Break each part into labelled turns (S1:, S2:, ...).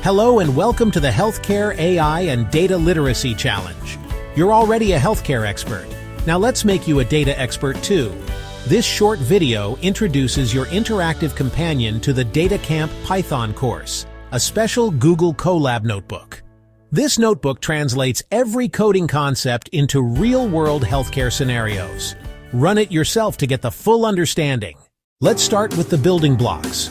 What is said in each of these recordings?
S1: Hello and welcome to the Healthcare AI and Data Literacy Challenge. You're already a healthcare expert. Now let's make you a data expert too. This short video introduces your interactive companion to the DataCamp Python course, a special Google Colab notebook. This notebook translates every coding concept into real-world healthcare scenarios. Run it yourself to get the full understanding. Let's start with the building blocks.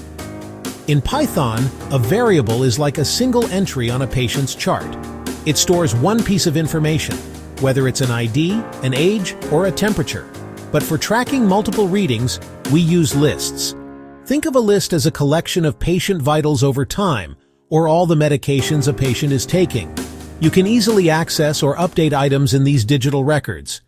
S1: In Python, a variable is like a single entry on a patient's chart. It stores one piece of information, whether it's an ID, an age, or a temperature. But for tracking multiple readings, we use lists. Think of a list as a collection of patient vitals over time, or all the medications a patient is taking. You can easily access or update items in these digital records.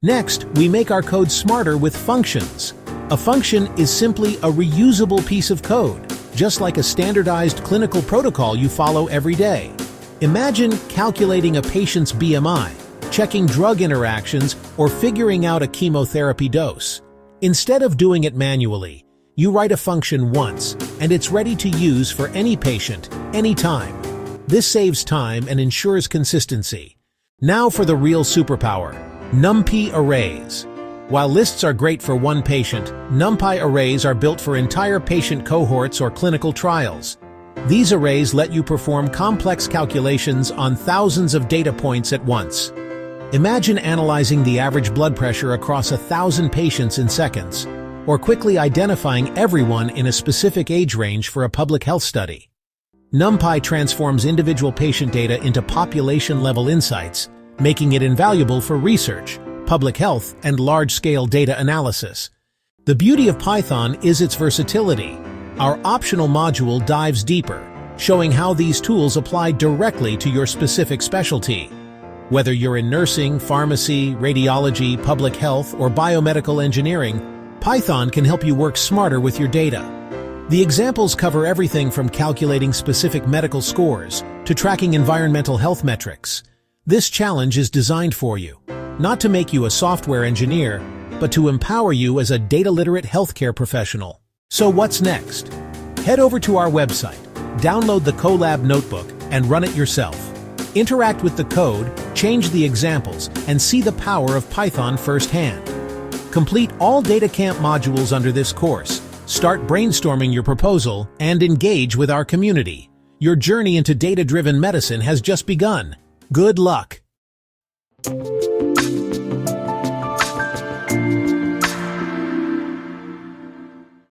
S1: Next, we make our code smarter with functions. A function is simply a reusable piece of code, just like a standardized clinical protocol you follow every day. Imagine calculating a patient's BMI, checking drug interactions, or figuring out a chemotherapy dose. Instead of doing it manually, you write a function once, and it's ready to use for any patient, anytime. This saves time and ensures consistency. Now for the real superpower, NumPy arrays. While lists are great for one patient, NumPy arrays are built for entire patient cohorts or clinical trials. These arrays let you perform complex calculations on thousands of data points at once. Imagine analyzing the average blood pressure across 1,000 patients in seconds, or quickly identifying everyone in a specific age range for a public health study. NumPy transforms individual patient data into population-level insights, making it invaluable for research, public health, and large-scale data analysis. The beauty of Python is its versatility. Our optional module dives deeper, showing how these tools apply directly to your specific specialty. Whether you're in nursing, pharmacy, radiology, public health, or biomedical engineering, Python can help you work smarter with your data. The examples cover everything from calculating specific medical scores to tracking environmental health metrics. This challenge is designed for you, not to make you a software engineer, but to empower you as a data-literate healthcare professional. So what's next? Head over to our website, download the Colab notebook, and run it yourself. Interact with the code, change the examples, and see the power of Python firsthand. Complete all DataCamp modules under this course, start brainstorming your proposal, and engage with our community. Your journey into data-driven medicine has just begun. Good luck!